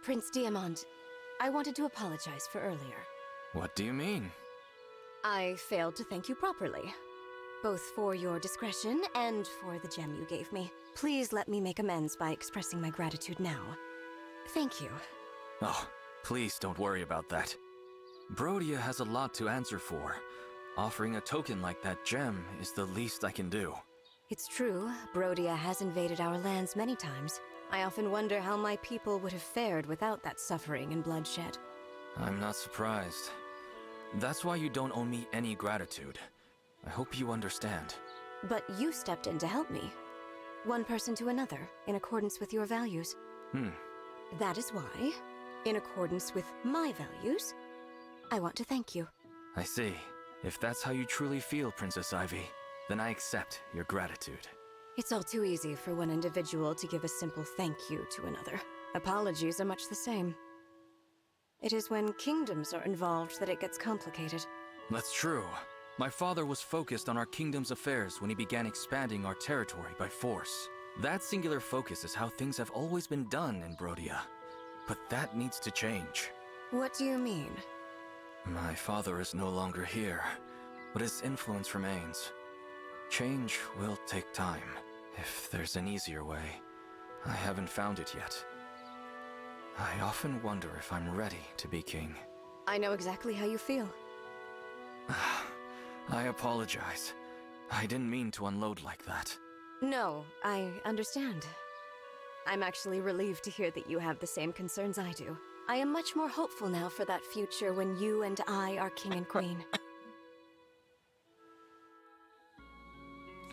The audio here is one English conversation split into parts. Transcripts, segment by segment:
Prince Diamant, I wanted to apologize for earlier. What do you mean? I failed to thank you properly, both for your discretion and for the gem you gave me. Please let me make amends by expressing my gratitude now. Thank you. Oh, please don't worry about that. Brodia has a lot to answer for. Offering a token like that gem is the least I can do. It's true, Brodia has invaded our lands many times. I often wonder how my people would have fared without that suffering and bloodshed. I'm not surprised. That's why you don't owe me any gratitude. I hope you understand. But you stepped in to help me. One person to another, in accordance with your values. That is why, in accordance with my values, I want to thank you. I see. If that's how you truly feel, Princess Ivy, then I accept your gratitude. It's all too easy for one individual to give a simple thank you to another. Apologies are much the same. It is when kingdoms are involved that it gets complicated. That's true. My father was focused on our kingdom's affairs when he began expanding our territory by force. That singular focus is how things have always been done in Brodia. But that needs to change. What do you mean? My father is no longer here, but his influence remains. Change will take time. If there's an easier way, I haven't found it yet. I often wonder if I'm ready to be king. I know exactly how you feel. I apologize. I didn't mean to unload like that. No, I understand. I'm actually relieved to hear that you have the same concerns I do. I am much more hopeful now for that future when you and I are king and queen.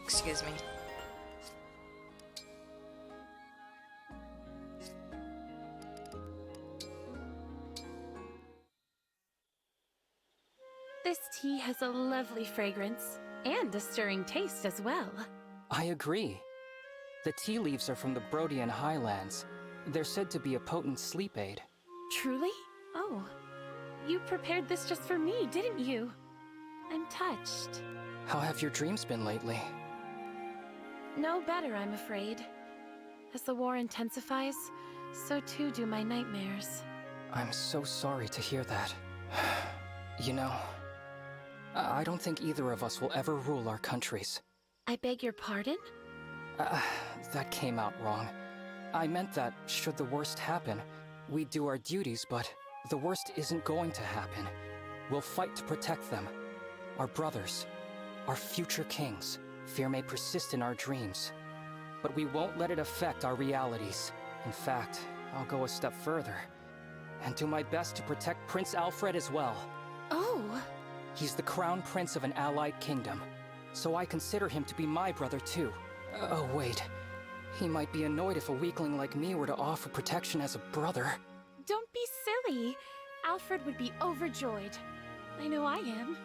Excuse me. This tea has a lovely fragrance, and a stirring taste as well. I agree. The tea leaves are from the Brodian highlands. They're said to be a potent sleep aid. Truly? Oh. You prepared this just for me, didn't you? I'm touched. How have your dreams been lately? No better, I'm afraid. As the war intensifies, so too do my nightmares. I'm so sorry to hear that. You know, I don't think either of us will ever rule our countries. I beg your pardon? That came out wrong. I meant that, should the worst happen, we'd do our duties, but the worst isn't going to happen. We'll fight to protect them. Our brothers. Our future kings. Fear may persist in our dreams. But we won't let it affect our realities. In fact, I'll go a step further. And do my best to protect Prince Alfred as well. Oh! He's the crown prince of an allied kingdom. So I consider him to be my brother too. Oh wait. He might be annoyed if a weakling like me were to offer protection as a brother. Don't be silly. Alfred would be overjoyed. I know I am.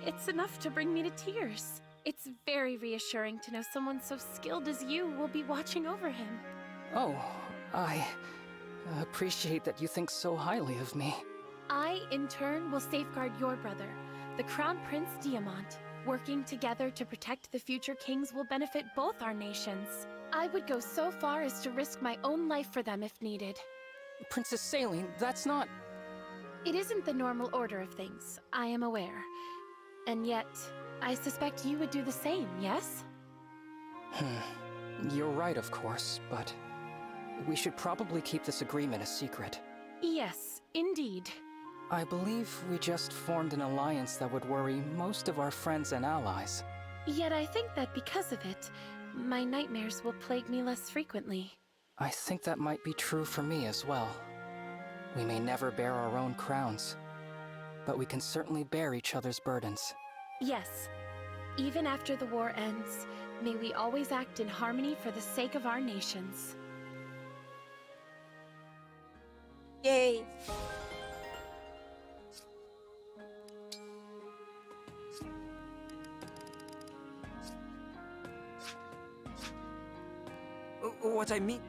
It's enough to bring me to tears. It's very reassuring to know someone so skilled as you will be watching over him. Oh, I appreciate that you think so highly of me. I, in turn, will safeguard your brother, the Crown Prince Diamant. Working together to protect the future kings will benefit both our nations. I would go so far as to risk my own life for them if needed. Princess Saline, that's not... It isn't the normal order of things, I am aware. And yet, I suspect you would do the same, yes? You're right, of course, but... we should probably keep this agreement a secret. Yes, indeed. I believe we just formed an alliance that would worry most of our friends and allies. Yet I think that because of it, my nightmares will plague me less frequently. I think that might be true for me as well. We may never bear our own crowns, but we can certainly bear each other's burdens. Yes. Even after the war ends, may we always act in harmony for the sake of our nations. Yay! What I mean...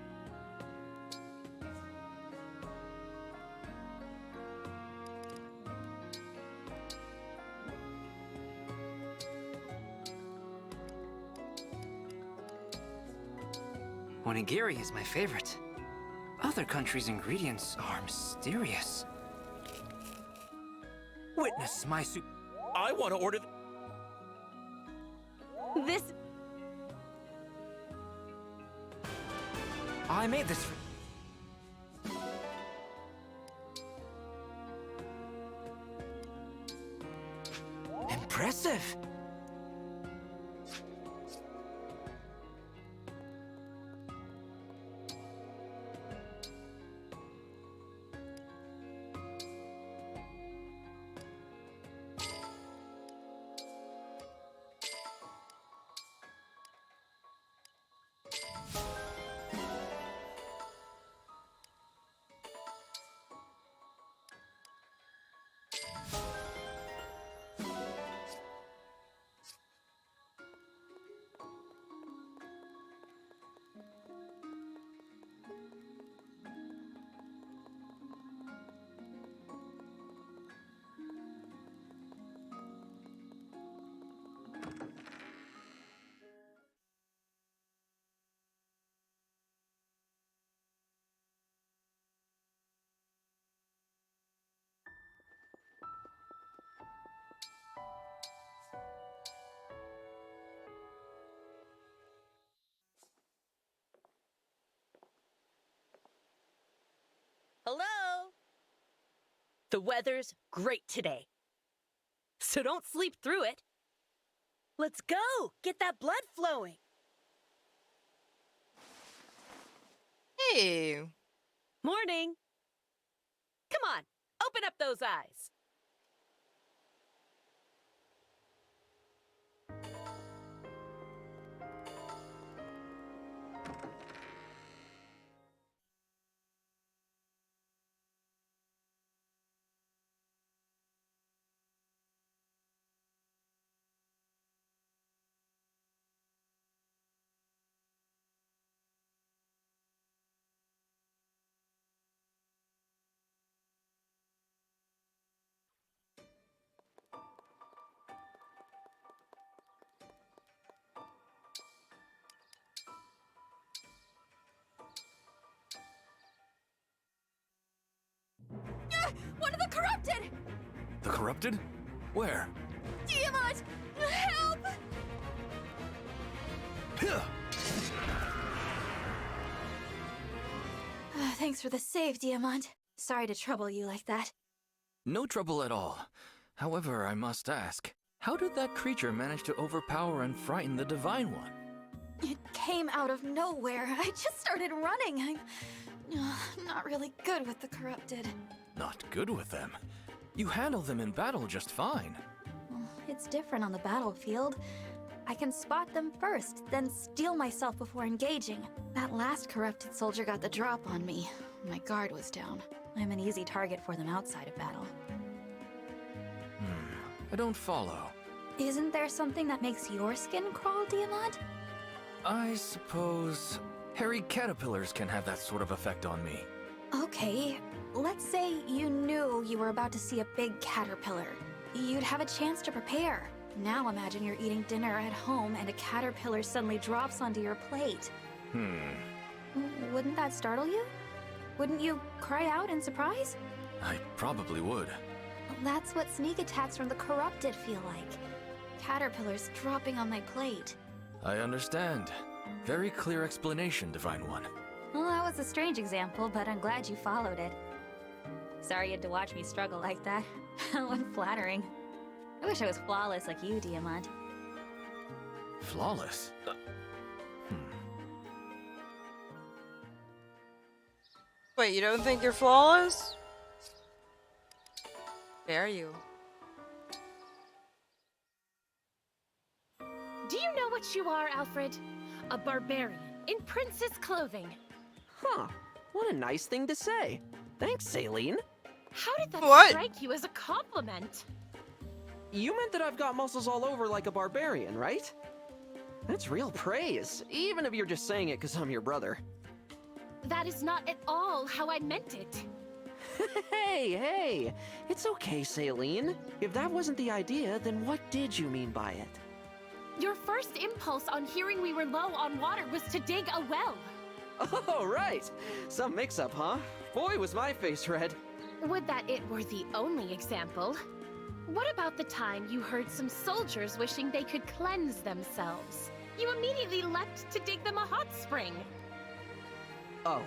Onigiri is my favorite. Other other country's ingredients are mysterious. Witness my I want to order This... I made this for... Impressive! Hello? The weather's great today. So don't sleep through it. Let's go! Get that blood flowing! Hey, Morning! Come on, open up those eyes! One of the corrupted! The corrupted? Where? Tiamat! Help! Thanks for the save, Diamant. Sorry to trouble you like that. No trouble at all. However, I must ask, how did that creature manage to overpower and frighten the Divine One? It came out of nowhere. I just started running. I'm not really good with the corrupted. Not good with them. You handle them in battle just fine. Well, it's different on the battlefield. I can spot them first, then steel myself before engaging. That last corrupted soldier got the drop on me. My guard was down. I'm an easy target for them outside of battle. I don't follow. Isn't there something that makes your skin crawl, Diamant? I suppose hairy caterpillars can have that sort of effect on me. Okay, let's say you knew you were about to see a big caterpillar. You'd have a chance to prepare. Now imagine you're eating dinner at home and a caterpillar suddenly drops onto your plate. Wouldn't that startle you? Wouldn't you cry out in surprise? I probably would. That's what sneak attacks from the corrupted feel like. Caterpillars dropping on my plate. I understand. Very clear explanation, Divine One. Well, that was a strange example, but I'm glad you followed it. Sorry you had to watch me struggle like that. How unflattering. I wish I was flawless like you, Diamant. Flawless? wait, you don't think you're flawless? Dare you? Do you know what you are, Alfred? A barbarian in princess clothing. Huh. What a nice thing to say. Thanks, Saline. How did that What? strike you as a compliment? You meant that I've got muscles all over like a barbarian, right? That's real praise, even if you're just saying it because I'm your brother. That is not at all how I meant it. Hey, it's okay, Saline. If that wasn't the idea, then what did you mean by it? Your first impulse on hearing we were low on water was to dig a well. Oh, right! Some mix-up, huh? Boy, was my face red. Would that it were the only example. What about the time you heard some soldiers wishing they could cleanse themselves? You immediately leapt to dig them a hot spring. Oh.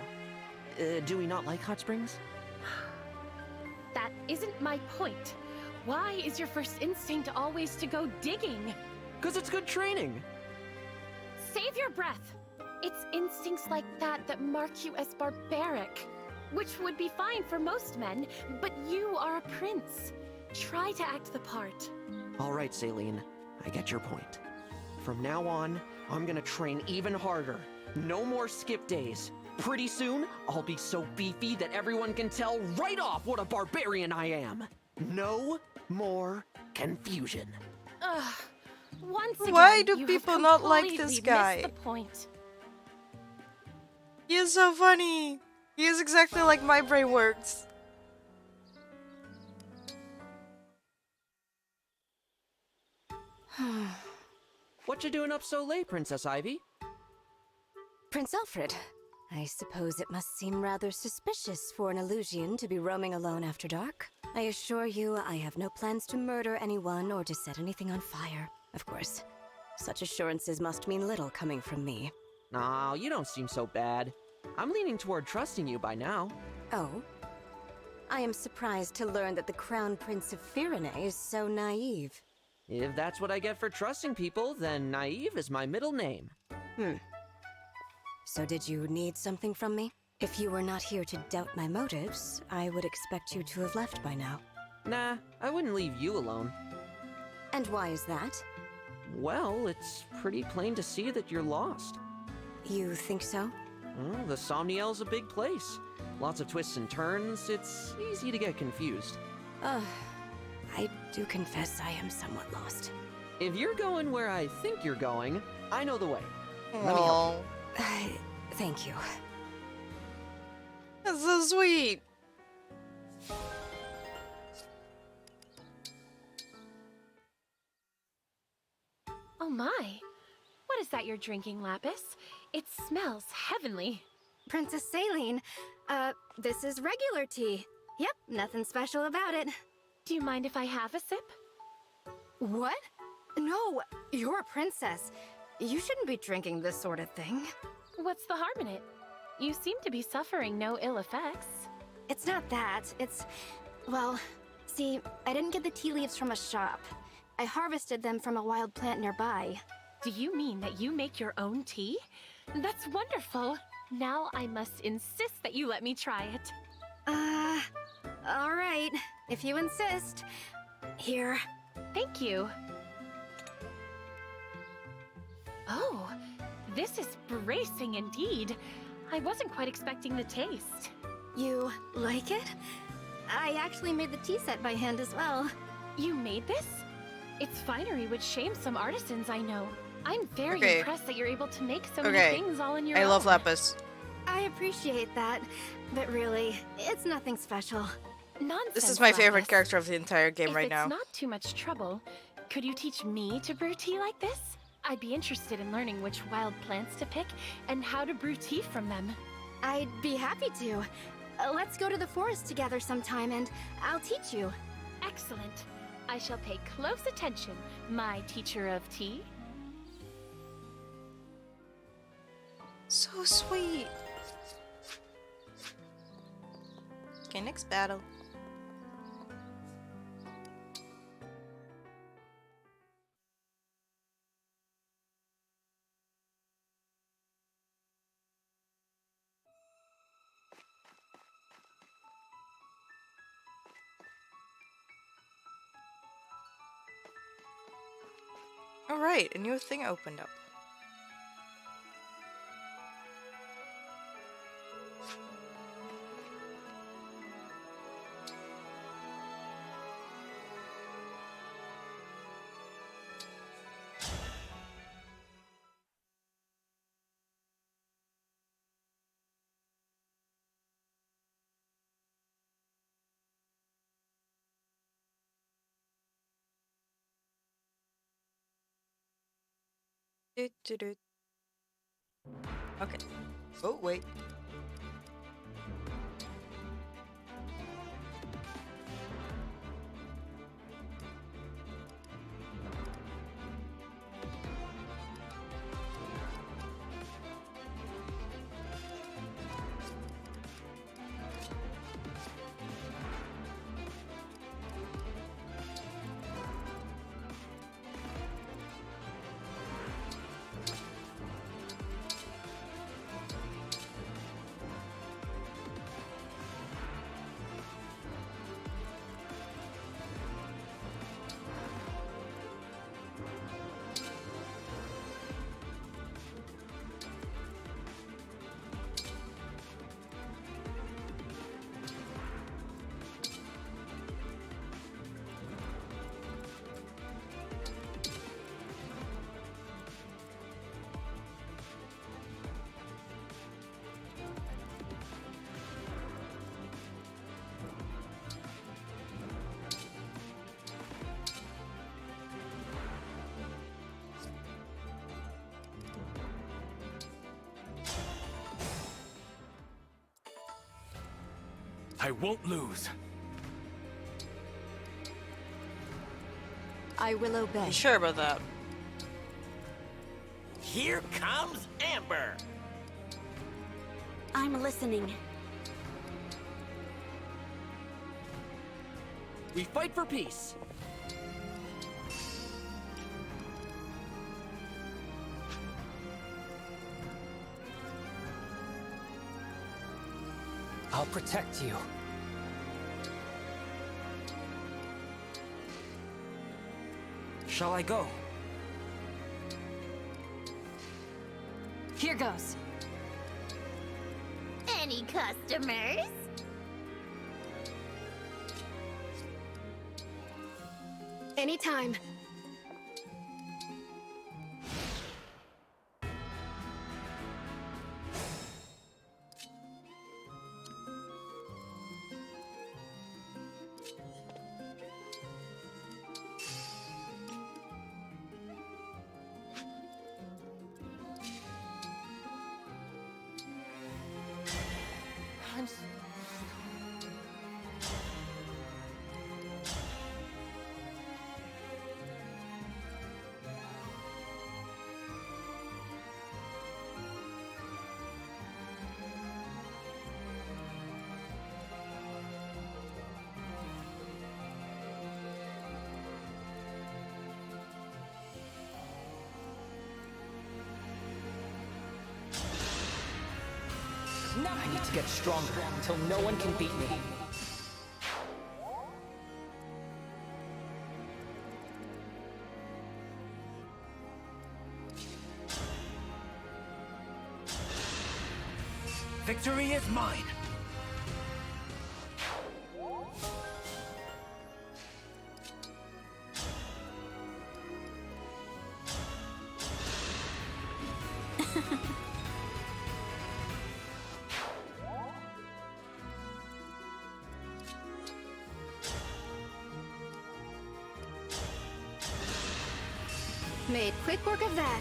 Do we not like hot springs? That isn't my point. Why is your first instinct always to go digging? 'Cause it's good training! Save your breath. It's instincts like that that mark you as barbaric. Which would be fine for most men, but you are a prince. Try to act the part. Alright, Saline. I get your point. From now on, I'm gonna train even harder. No more skip days. Pretty soon, I'll be so beefy that everyone can tell right off what a barbarian I am. No more confusion. Ugh. Once again, Why do you people have not like completely this guy? missed the point. He is so funny. He is exactly like my brain works. What you doing up so late, Princess Ivy? Prince Alfred, I suppose it must seem rather suspicious for an Illusian to be roaming alone after dark. I assure you, I have no plans to murder anyone or to set anything on fire. Of course, such assurances must mean little coming from me. Nah, you don't seem so bad. I'm leaning toward trusting you by now. Oh? I am surprised to learn that the Crown Prince of Firene is so naive. If that's what I get for trusting people, then naive is my middle name. So did you need something from me? If you were not here to doubt my motives, I would expect you to have left by now. Nah, I wouldn't leave you alone. And why is that? Well, it's pretty plain to see that you're lost. You think so? Well, the Somniel's a big place. Lots of twists and turns. It's easy to get confused. I do confess I am somewhat lost. If you're going where I think you're going, I know the way. Let me help Aww. Thank you. That's so sweet. Oh my. What is that you're drinking, Lapis? It smells heavenly. Princess Saline, this is regular tea. Yep, nothing special about it. Do you mind if I have a sip? What? No, you're a princess. You shouldn't be drinking this sort of thing. What's the harm in it? You seem to be suffering no ill effects. It's not that, well, see, I didn't get the tea leaves from a shop. I harvested them from a wild plant nearby. Do you mean that you make your own tea? That's wonderful. Now I must insist that you let me try it. All right, if you insist. Here. Thank you. Oh, this is bracing indeed. I wasn't quite expecting the taste. You like it? I actually made the tea set by hand as well. You made this? Its finery would shame some artisans I know. I'm very Okay. impressed that you're able to make so Okay. many things all in your I own. love Lapis. I appreciate that, but really, it's nothing special. Nonsense, This is my favorite Lapis. character of the entire game If right it's now. not too much trouble, could you teach me to brew tea like this? I'd be interested in learning which wild plants to pick and how to brew tea from them. I'd be happy to. Let's go to the forest together sometime and I'll teach you. Excellent. I shall pay close attention, my teacher of tea. So sweet. Okay, next battle. Alright, a new thing opened up. Doot, doot, doot. Okay. Oh, wait. I won't lose. I will obey. You sure about that? Here comes Amber. I'm listening. We fight for peace. I'll protect you. Shall I go? Here goes. Any customers? Anytime. I need to get stronger until no one can beat me. Victory is mine. Made quick work of that.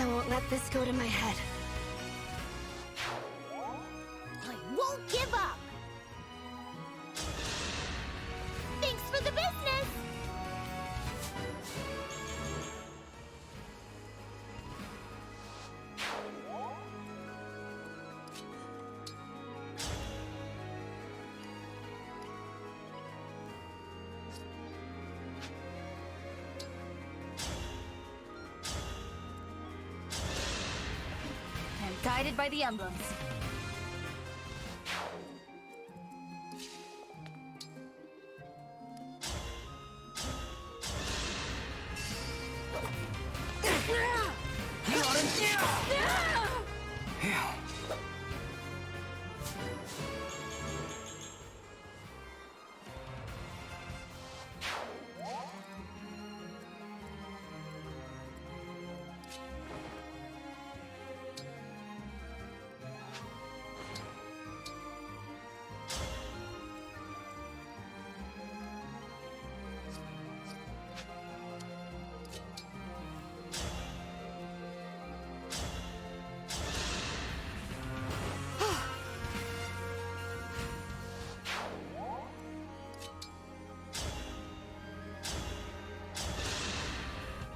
I won't let this go to my head. I won't give up! Thanks for the business! And guided by the emblems.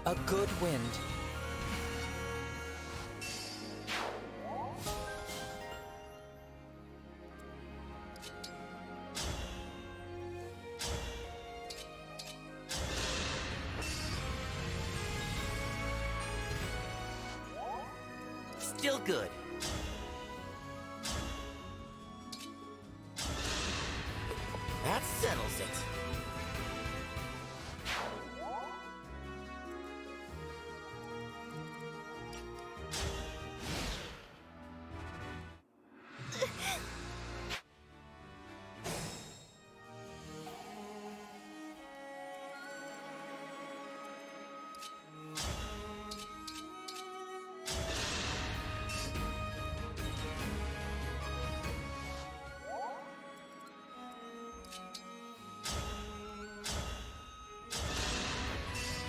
A good wind. Still good. That settles it.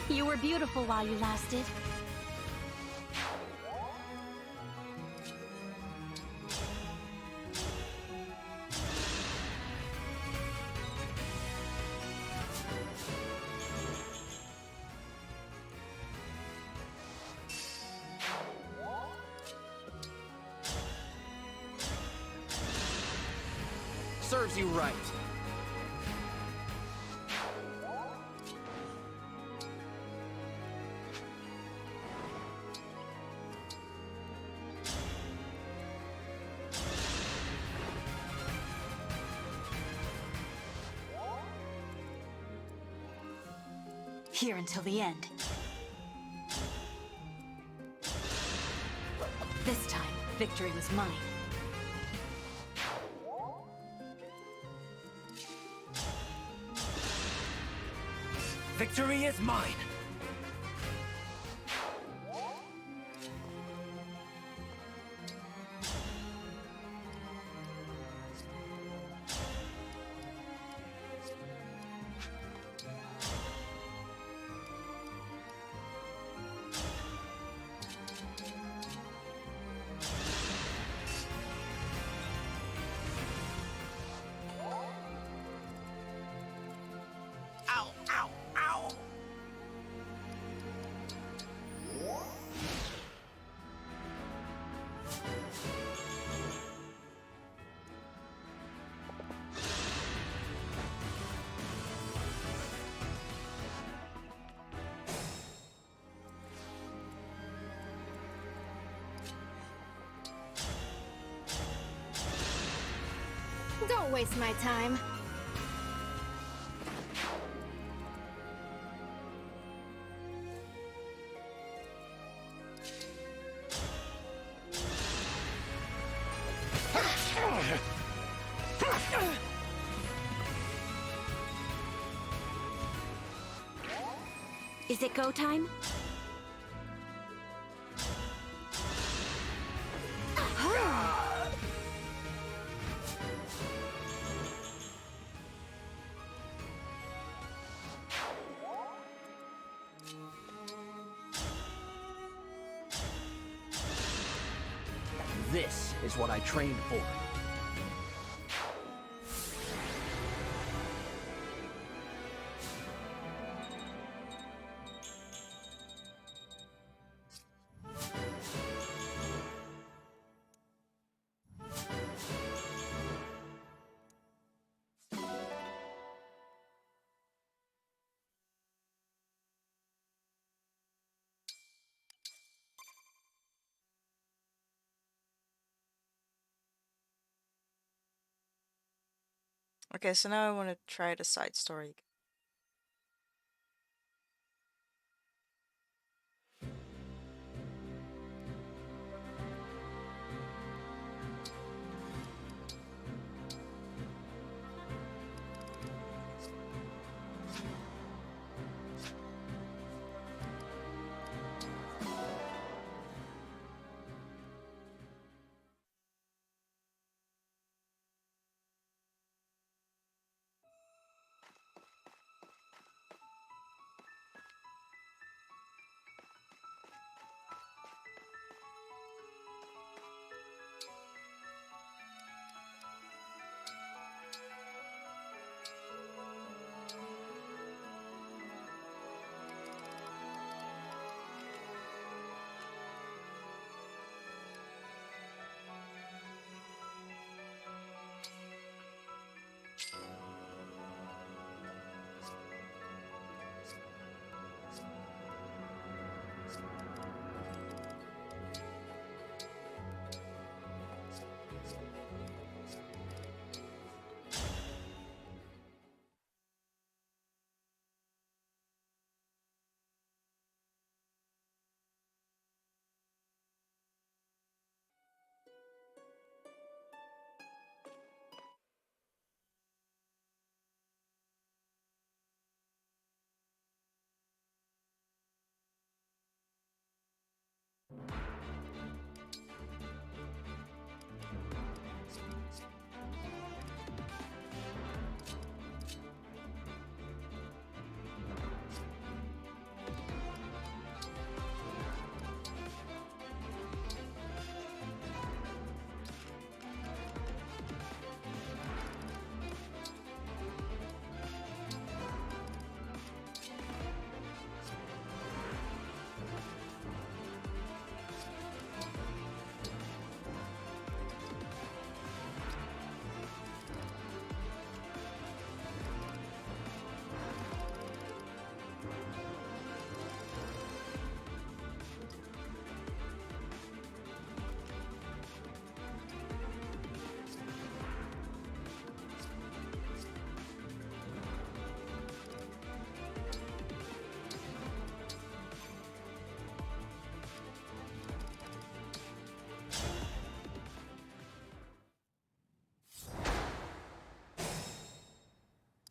You were beautiful while you lasted. Serves you right. Here until the end. This time, victory was mine. Victory is mine. Ow, ow, ow. Don't waste my time. Is it go time? This is what I trained for. Okay, so now I want to try the side story.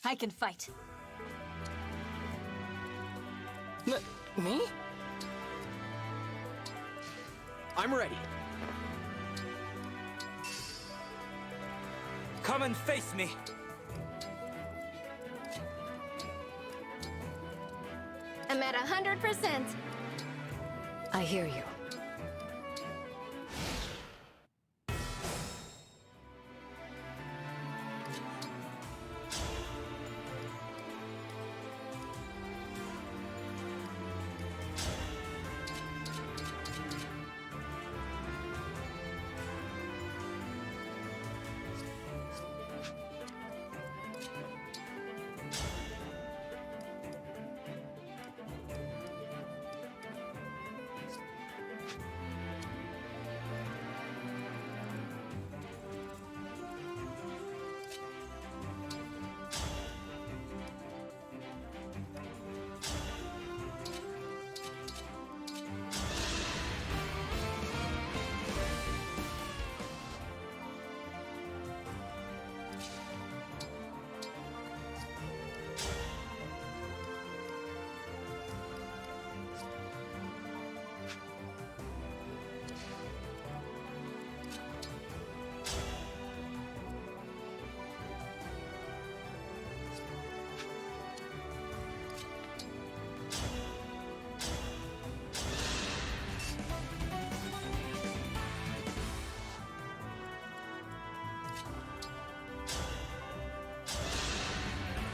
I can fight. Me? I'm ready. Come and face me. I'm at 100%. I hear you.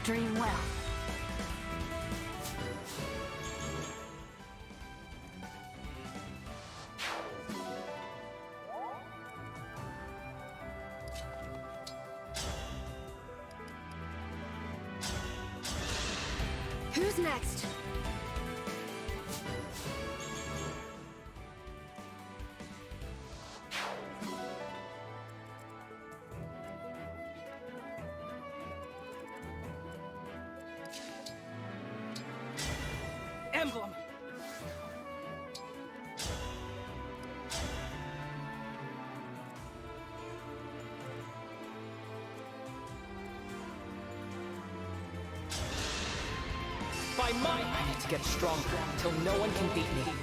Dream well. Who's next? Emblem! By mine, I need to get stronger until no one can beat me.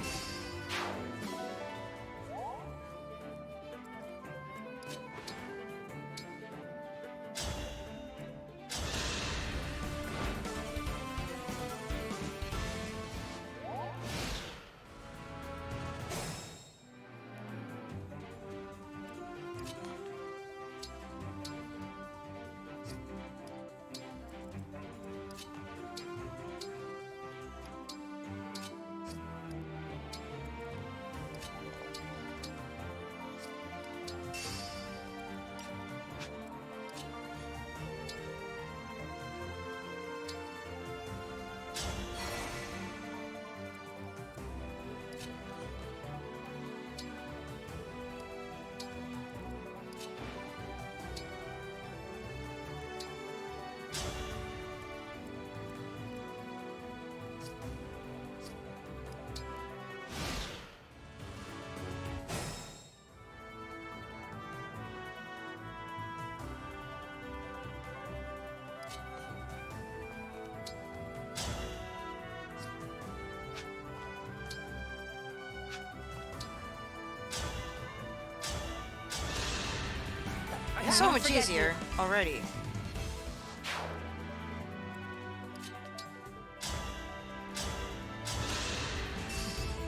So much easier already.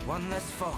One less foe.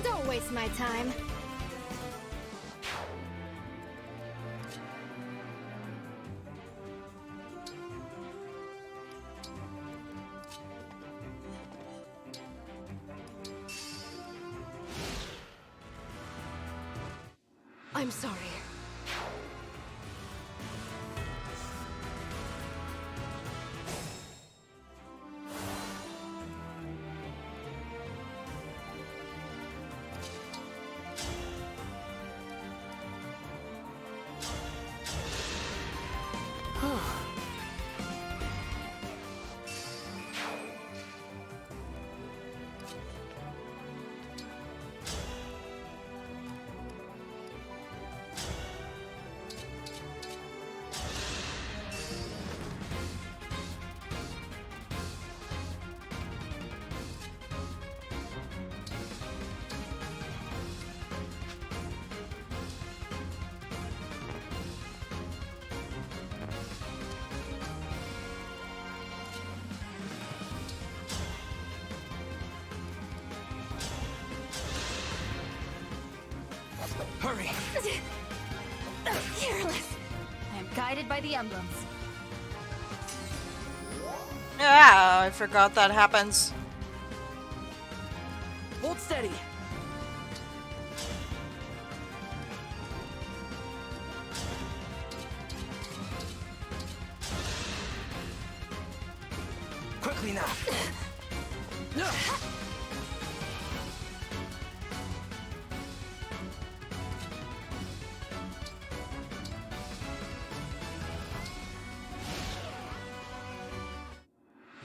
Don't waste my time. I'm sorry. Hurry! Careless. I am guided by the emblems. Yeah, I forgot that happens. Hold steady. Quickly now.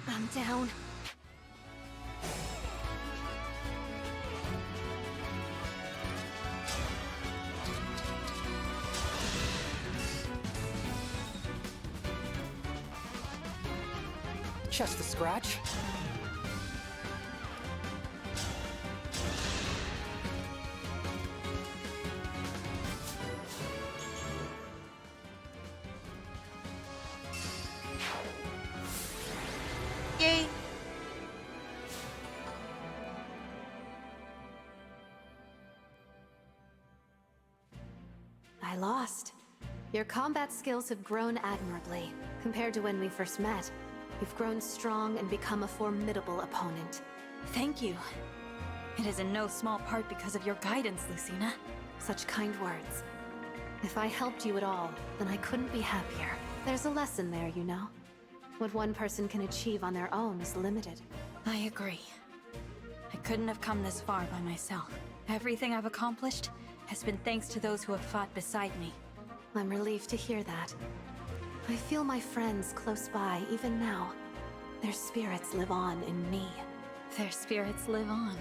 I'm down. Just a scratch. Yay! I lost. Your combat skills have grown admirably. Compared to when we first met, you've grown strong and become a formidable opponent. Thank you. It is in no small part because of your guidance, Lucina. Such kind words. If I helped you at all, then I couldn't be happier. There's a lesson there, you know. What one person can achieve on their own is limited. I agree. I couldn't have come this far by myself. Everything I've accomplished has been thanks to those who have fought beside me. I'm relieved to hear that. I feel my friends close by even now. Their spirits live on in me. Their spirits live on.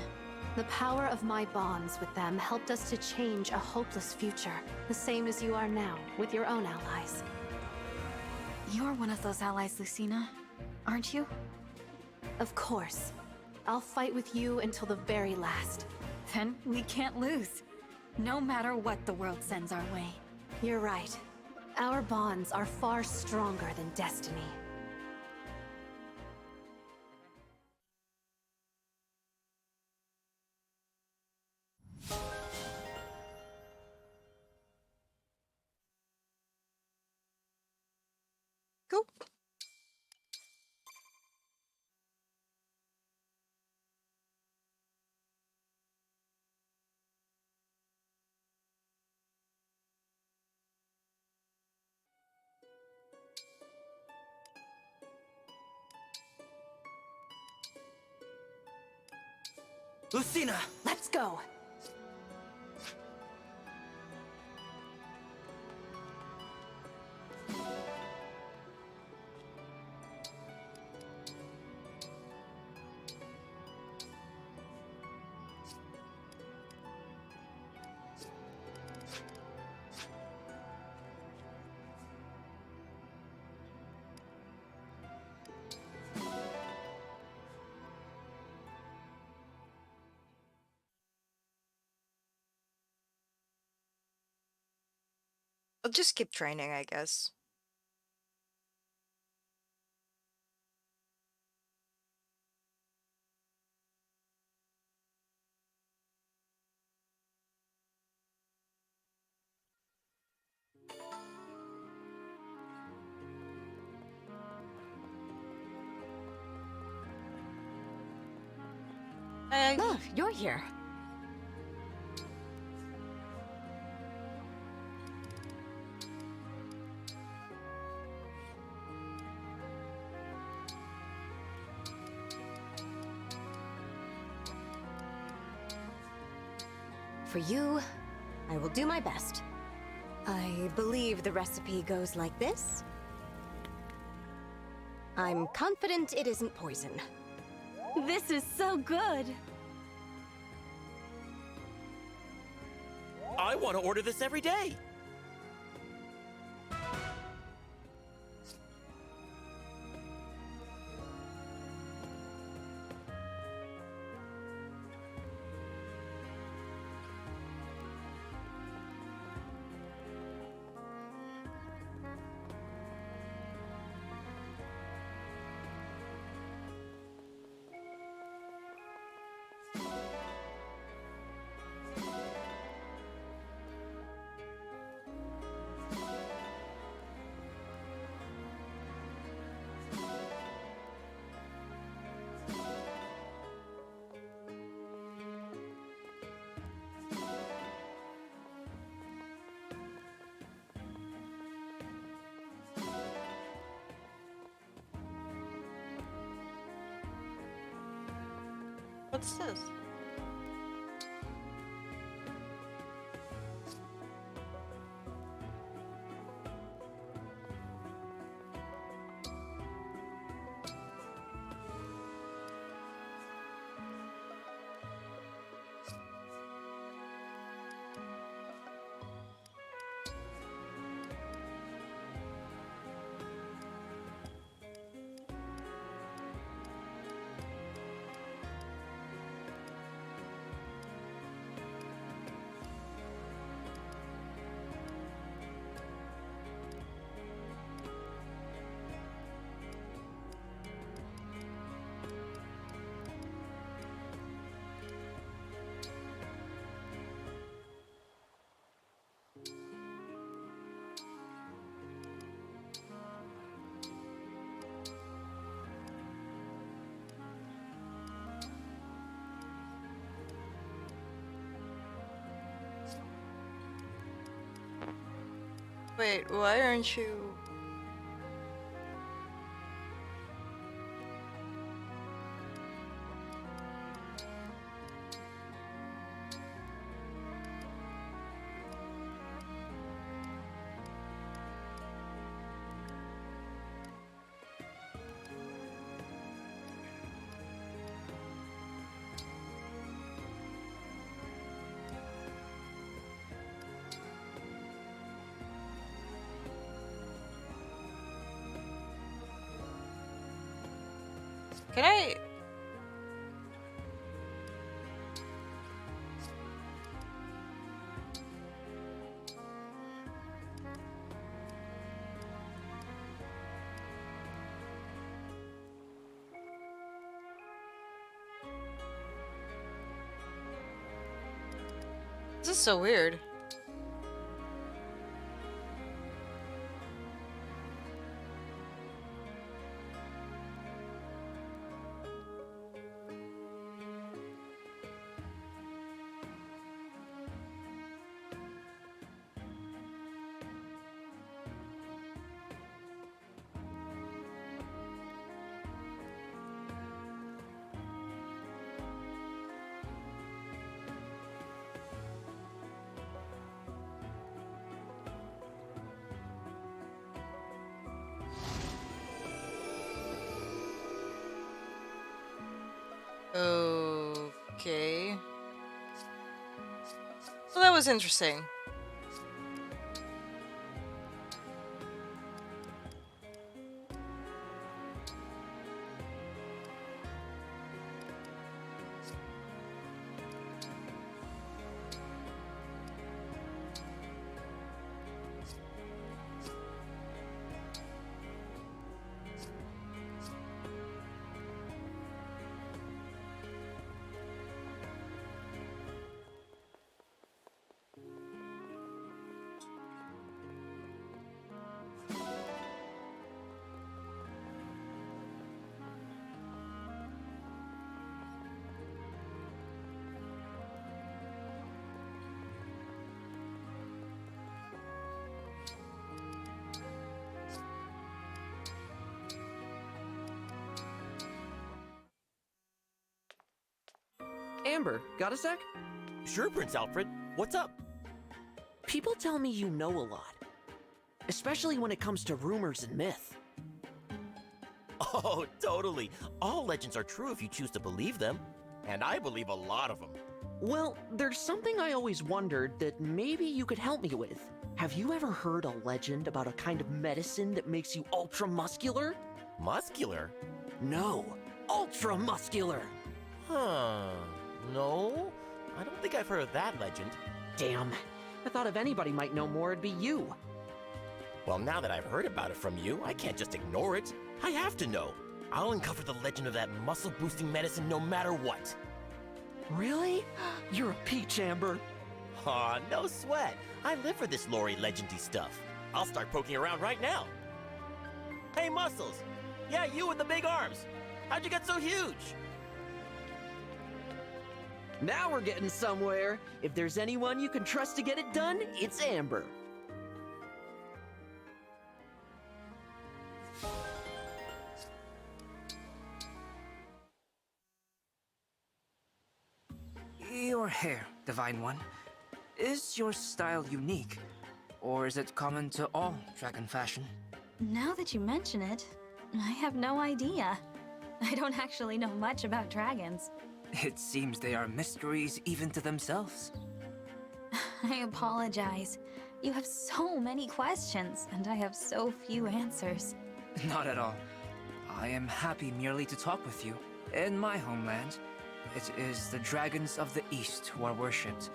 The power of my bonds with them helped us to change a hopeless future, the same as you are now, with your own allies. You're one of those allies, Lucina, aren't you? Of course. I'll fight with you until the very last. Then we can't lose. No matter what the world sends our way. You're right. Our bonds are far stronger than destiny. Cool. Lucina! Let's go! I'll just keep training, I guess. Look, you're here. for you, I will do my best. I believe the recipe goes like this. I'm confident it isn't poison. This is so good. I want to order this every day. What's this? Wait, why aren't you... Can I... This is so weird. Okay. So that was interesting. Amber, got a sec? Sure, Prince Alfred. What's up? People tell me you know a lot, especially when it comes to rumors and myth. Oh, totally. All legends are true if you choose to believe them. And I believe a lot of them. Well, there's something I always wondered that maybe you could help me with. Have you ever heard a legend about a kind of medicine that makes you ultra-muscular? Muscular? No, ultra-muscular! Huh. No? I don't think I've heard of that legend. Damn. I thought if anybody might know more, it'd be you. Well, now that I've heard about it from you, I can't just ignore it. I have to know. I'll uncover the legend of that muscle-boosting medicine no matter what. Really? You're a peach, Amber. Aw, no sweat. I live for this Lori legendy stuff. I'll start poking around right now. Hey, Muscles! Yeah, you with the big arms! How'd you get so huge? Now we're getting somewhere. If there's anyone you can trust to get it done, it's Amber. Your hair, Divine One. Is your style unique? Or is it common to all dragon fashion? Now that you mention it, I have no idea. I don't actually know much about dragons. It seems they are mysteries even to themselves. I apologize. You have so many questions, and I have so few answers. Not at all. I am happy merely to talk with you. In my homeland, it is the dragons of the East who are worshipped,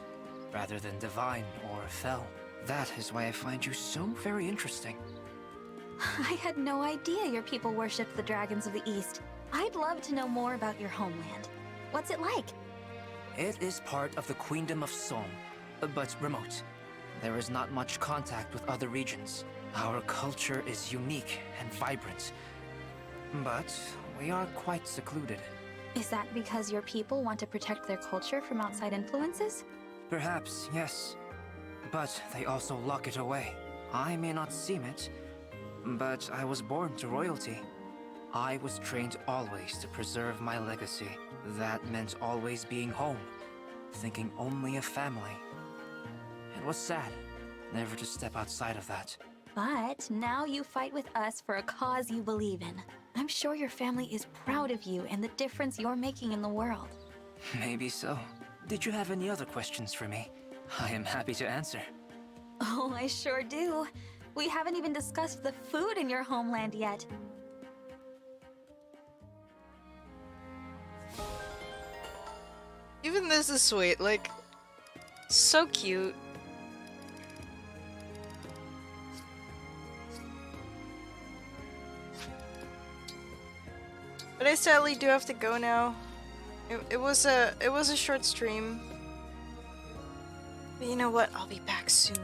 rather than divine or fell. That is why I find you so very interesting. I had no idea your people worshipped the dragons of the East. I'd love to know more about your homeland. What's it like? It is part of the Queendom of Som, but remote. There is not much contact with other regions. Our culture is unique and vibrant, but we are quite secluded. Is that because your people want to protect their culture from outside influences? Perhaps, yes. But they also lock it away. I may not seem it, but I was born to royalty. I was trained always to preserve my legacy. That meant always being home, thinking only of family. It was sad, never to step outside of that. But now you fight with us for a cause you believe in. I'm sure your family is proud of you and the difference you're making in the world. Maybe so. Did you have any other questions for me? I am happy to answer. Oh, I sure do. We haven't even discussed the food in your homeland yet. Even this is sweet, like, so cute. But I sadly do have to go now. It was a short stream. But you know what? I'll be back soon.